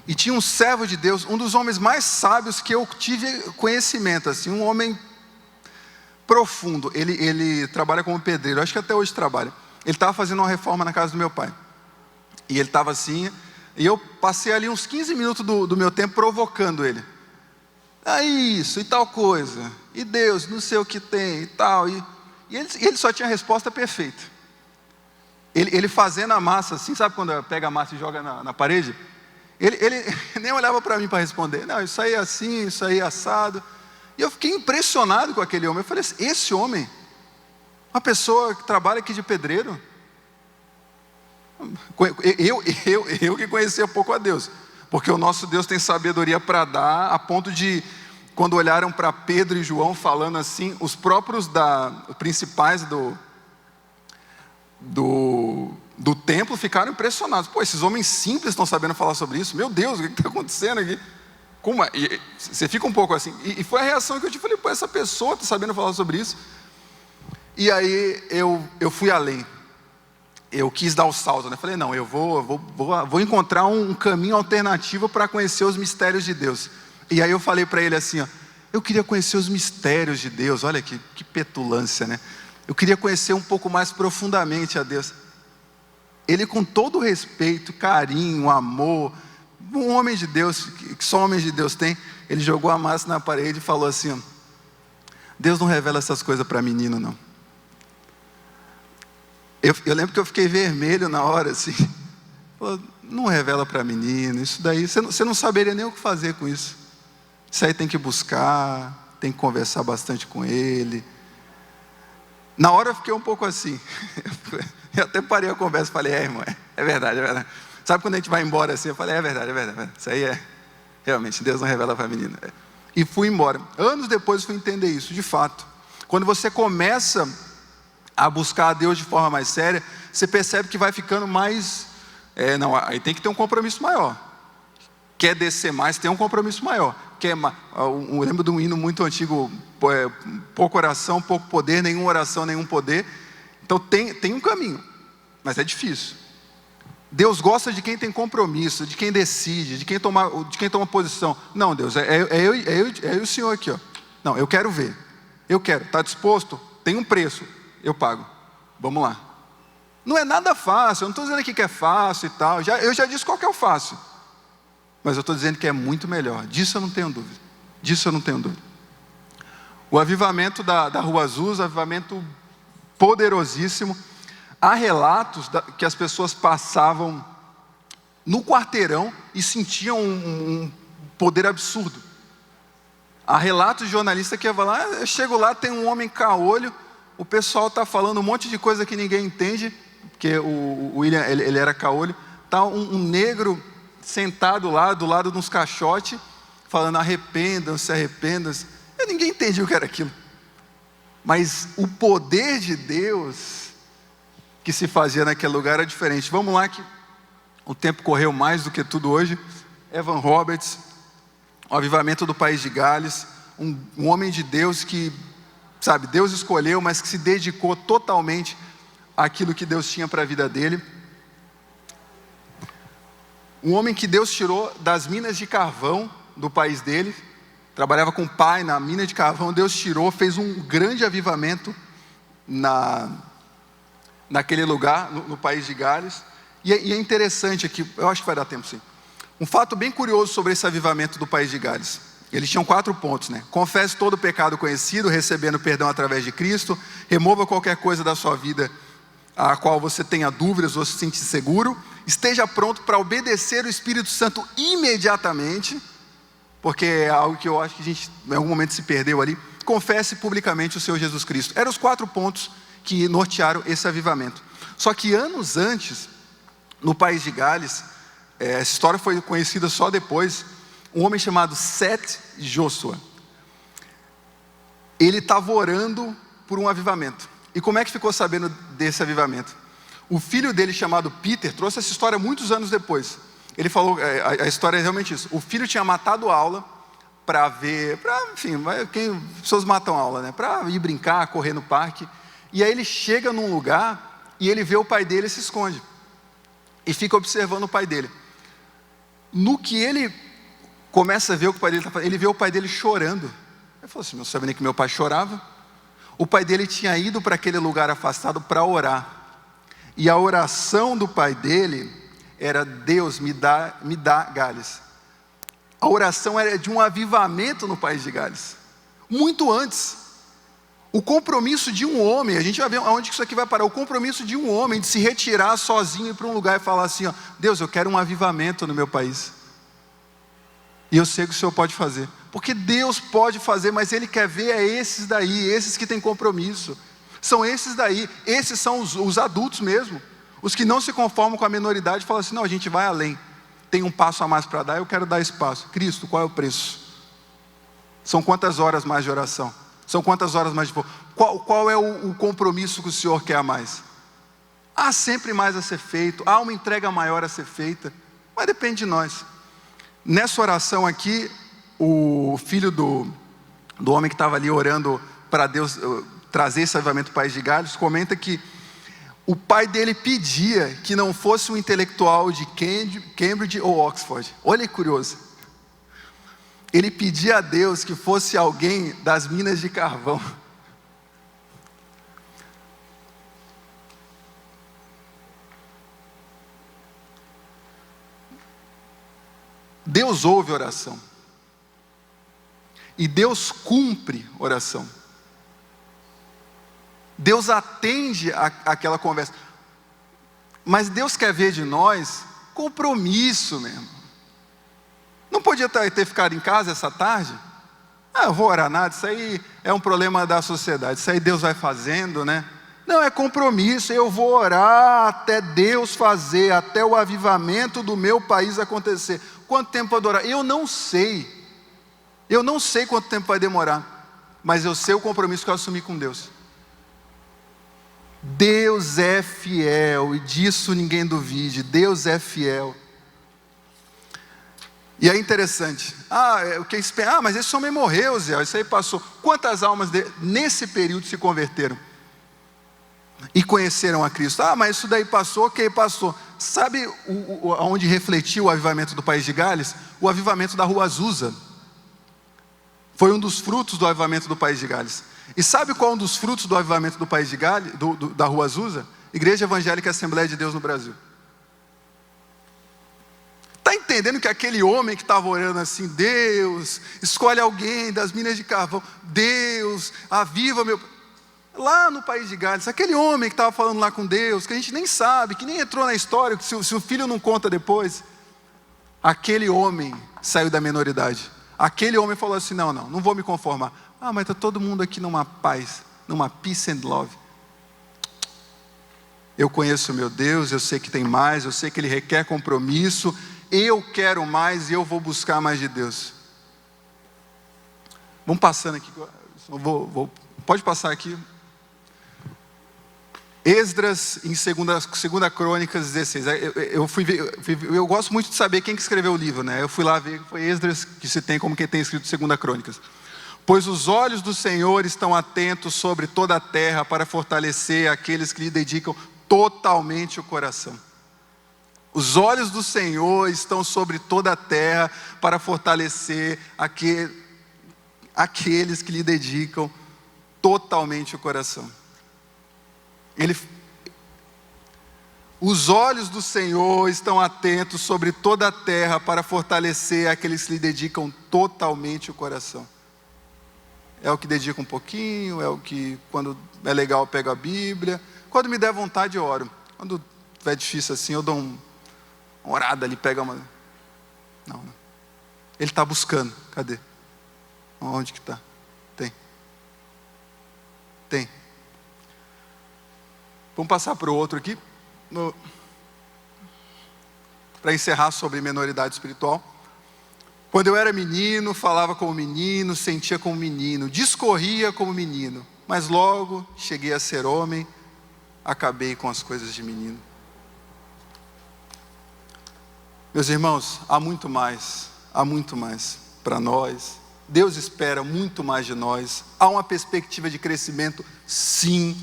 E tinha um servo de Deus, um dos homens mais sábios que eu tive conhecimento, assim, um homem profundo. Ele trabalha como pedreiro, acho que até hoje trabalha. Ele estava fazendo uma reforma na casa do meu pai. E ele estava assim, e eu passei ali uns 15 minutos do meu tempo provocando ele. Isso, e tal coisa. E Deus, não sei o que tem e tal. E ele só tinha a resposta perfeita. Ele fazendo a massa assim, sabe quando pega a massa e joga na parede? Ele nem olhava para mim para responder. Não, isso aí é assim, isso aí é assado. E eu fiquei impressionado com aquele homem. Eu falei assim, esse homem, uma pessoa que trabalha aqui de pedreiro. Eu que conhecia pouco a Deus. Porque o nosso Deus tem sabedoria para dar, a ponto de, quando olharam para Pedro e João falando assim, os próprios principais do templo ficaram impressionados. Pô, esses homens simples estão sabendo falar sobre isso? Meu Deus, o que está acontecendo aqui? Como é? E você fica um pouco assim. E foi a reação que eu tive. Falei, pô, essa pessoa está sabendo falar sobre isso. E aí eu fui além. Eu quis dar o salto, né? Falei, não, eu vou encontrar um caminho alternativo para conhecer os mistérios de Deus. E aí eu falei para ele assim, ó, eu queria conhecer os mistérios de Deus. Olha que petulância, né? Eu queria conhecer um pouco mais profundamente a Deus. Ele, com todo respeito, carinho, amor, um homem de Deus, que só homens de Deus tem, ele jogou a massa na parede e falou assim, ó, Deus não revela essas coisas para menino, não. Eu lembro que eu fiquei vermelho na hora, assim. Falou, não revela para menino, isso daí, você não saberia nem o que fazer com isso. Isso aí tem que buscar, tem que conversar bastante com ele. Na hora eu fiquei um pouco assim. Eu até parei a conversa e falei, irmão, é verdade, é verdade. Sabe quando a gente vai embora assim? Eu falei, é verdade, é verdade. Isso aí realmente, Deus não revela para menino. E fui embora. Anos depois eu fui entender isso, de fato. Quando você começa a buscar a Deus de forma mais séria, você percebe que vai ficando mais... não, aí tem que ter um compromisso maior. Quer descer mais, tem um compromisso maior. Eu lembro de um hino muito antigo, pouca oração, pouco poder, nenhuma oração, nenhum poder. Então tem um caminho, mas é difícil. Deus gosta de quem tem compromisso, de quem decide, de quem toma posição. Não, Deus, eu e o Senhor aqui, ó. Não, eu quero ver. Eu quero, está disposto? Tem um preço. Eu pago, vamos lá. Não é nada fácil, eu não estou dizendo aqui que é fácil e tal, eu já disse qual que é o fácil. Mas eu estou dizendo que é muito melhor, disso eu não tenho dúvida. Disso eu não tenho dúvida. O avivamento da Rua Azul, avivamento poderosíssimo. Há relatos que as pessoas passavam no quarteirão e sentiam um poder absurdo. Há relatos de jornalista que ia lá, eu chego lá, tem um homem caolho, o pessoal está falando um monte de coisa que ninguém entende, porque o William, ele era caolho. Está um negro sentado lá, do lado de uns caixotes, falando arrependam-se, arrependam-se. Ninguém entendia o que era aquilo. Mas o poder de Deus que se fazia naquele lugar era diferente. Vamos lá que o tempo correu mais do que tudo hoje. Evan Roberts, o avivamento do país de Gales, um homem de Deus que... Sabe, Deus escolheu, mas que se dedicou totalmente àquilo que Deus tinha para a vida dele. Um homem que Deus tirou das minas de carvão do país dele. Trabalhava com o pai na mina de carvão. Deus tirou, fez um grande avivamento naquele lugar, no país de Gales. E é interessante aqui, eu acho que vai dar tempo sim. Um fato bem curioso sobre esse avivamento do país de Gales. Eles tinham 4 pontos, né? Confesse todo o pecado conhecido, recebendo perdão através de Cristo. Remova qualquer coisa da sua vida a qual você tenha dúvidas ou se sente seguro, esteja pronto para obedecer o Espírito Santo imediatamente, porque é algo que eu acho que a gente em algum momento se perdeu ali. Confesse publicamente o Senhor Jesus Cristo. Eram os 4 pontos que nortearam esse avivamento. Só que anos antes, no país de Gales, essa história foi conhecida só depois, um homem chamado Seth Joshua, ele estava orando por um avivamento. E como é que ficou sabendo desse avivamento? O filho dele, chamado Peter, trouxe essa história muitos anos depois. Ele falou, a história é realmente isso. O filho tinha matado aula para ver, enfim, pessoas matam aula, né? Para ir brincar, correr no parque. E aí ele chega num lugar e ele vê o pai dele e se esconde. E fica observando o pai dele. No que ele começa a ver o que o pai dele está fazendo, ele vê o pai dele chorando. Ele falou assim, não sabia nem que meu pai chorava. O pai dele tinha ido para aquele lugar afastado para orar. E a oração do pai dele era: Deus, me dá Gales. A oração era de um avivamento no país de Gales. Muito antes. O compromisso de um homem, a gente vai ver aonde isso aqui vai parar. O compromisso de um homem de se retirar sozinho para um lugar e falar assim, ó, Deus, eu quero um avivamento no meu país. E eu sei que o Senhor pode fazer. Porque Deus pode fazer, mas Ele quer ver esses daí, esses que têm compromisso. São esses daí, esses são os adultos mesmo. Os que não se conformam com a minoridade, falam assim, não, a gente vai além. Tem um passo a mais para dar, eu quero dar esse passo. Cristo, qual é o preço? São quantas horas mais de oração? São quantas horas mais de fogo? Qual é o compromisso que o Senhor quer a mais? Há sempre mais a ser feito, há uma entrega maior a ser feita, mas depende de nós. Nessa oração aqui, o filho do homem que estava ali orando para Deus trazer esse avivamento do país de Gales, comenta que o pai dele pedia que não fosse um intelectual de Cambridge ou Oxford. Olha que curioso. Ele pedia a Deus que fosse alguém das minas de carvão. Deus ouve oração. E Deus cumpre oração. Deus atende aquela conversa. Mas Deus quer ver de nós compromisso mesmo. Não podia ter ficado em casa essa tarde? Eu vou orar nada, isso aí é um problema da sociedade. Isso aí Deus vai fazendo, né? Não, é compromisso, eu vou orar até Deus fazer, até o avivamento do meu país acontecer. Quanto tempo vai durar? Eu não sei quanto tempo vai demorar, mas eu sei o compromisso que eu assumi com Deus. Deus é fiel, e disso ninguém duvide, Deus é fiel. E é interessante, mas esse homem morreu, Zé, isso aí passou. Quantas almas nesse período se converteram? E conheceram a Cristo? Mas isso daí passou, ok, passou. Sabe onde refletiu o avivamento do país de Gales? O avivamento da Rua Azusa. Foi um dos frutos do avivamento do país de Gales. E sabe qual é um dos frutos do avivamento do país de Gales, da Rua Azusa? Igreja Evangélica Assembleia de Deus no Brasil. Está entendendo que aquele homem que estava orando assim, Deus, escolhe alguém das minas de carvão, Deus, aviva meu... Lá no país de Gales, aquele homem que estava falando lá com Deus, que a gente nem sabe, que nem entrou na história, que se o filho não conta depois, aquele homem saiu da minoridade. Aquele homem falou assim, não vou me conformar. Mas está todo mundo aqui numa paz, numa peace and love. Eu conheço o meu Deus, eu sei que tem mais, eu sei que Ele requer compromisso, eu quero mais e eu vou buscar mais de Deus. Vamos passando aqui, pode passar aqui. Esdras em 2 Crônicas 16. Eu gosto muito de saber quem que escreveu o livro, né? Eu fui lá ver, foi Esdras que se tem como quem tem escrito 2 Crônicas. Pois os olhos do Senhor estão atentos sobre toda a terra para fortalecer aqueles que lhe dedicam totalmente o coração. Os olhos do Senhor estão sobre toda a terra para fortalecer aqueles que lhe dedicam totalmente o coração. Os olhos do Senhor estão atentos sobre toda a terra para fortalecer aqueles que lhe dedicam totalmente o coração. É o que dedica um pouquinho, é o que, quando é legal, pega a Bíblia. Quando me der vontade, eu oro. Quando estiver difícil assim, eu dou uma orada ali, pega uma... Não. Ele está buscando. Cadê? Onde que está? Tem. Vamos passar para o outro aqui. Para encerrar sobre minoridade espiritual. Quando eu era menino, falava como menino, sentia como menino, discorria como menino. Mas logo cheguei a ser homem, acabei com as coisas de menino. Meus irmãos, há muito mais para nós. Deus espera muito mais de nós. Há uma perspectiva de crescimento, sim.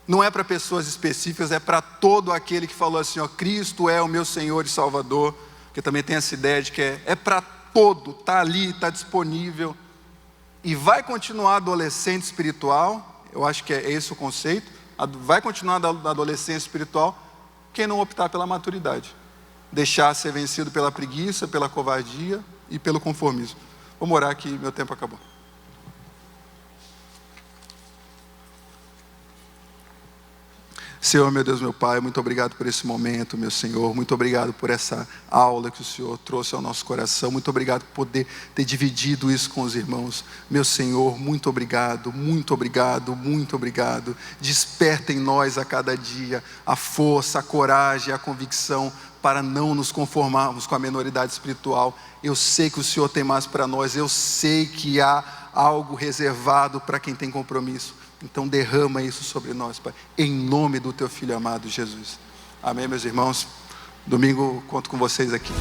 Não é para pessoas específicas, é para todo aquele que falou assim, ó, Cristo é o meu Senhor e Salvador. Porque também tem essa ideia de que é para todo, está ali, está disponível. E vai continuar adolescente espiritual, eu acho que é esse o conceito. Vai continuar da adolescência espiritual quem não optar pela maturidade. Deixar ser vencido pela preguiça, pela covardia e pelo conformismo. Vamos orar que meu tempo acabou. Senhor, meu Deus, meu Pai, muito obrigado por esse momento, meu Senhor. Muito obrigado por essa aula que o Senhor trouxe ao nosso coração. Muito obrigado por poder ter dividido isso com os irmãos. Meu Senhor, muito obrigado, muito obrigado, muito obrigado. Desperta em nós a cada dia a força, a coragem, a convicção para não nos conformarmos com a minoridade espiritual. Eu sei que o Senhor tem mais para nós. Eu sei que há algo reservado para quem tem compromisso. Então derrama isso sobre nós, Pai, em nome do Teu Filho amado Jesus. Amém, meus irmãos? Domingo conto com vocês aqui.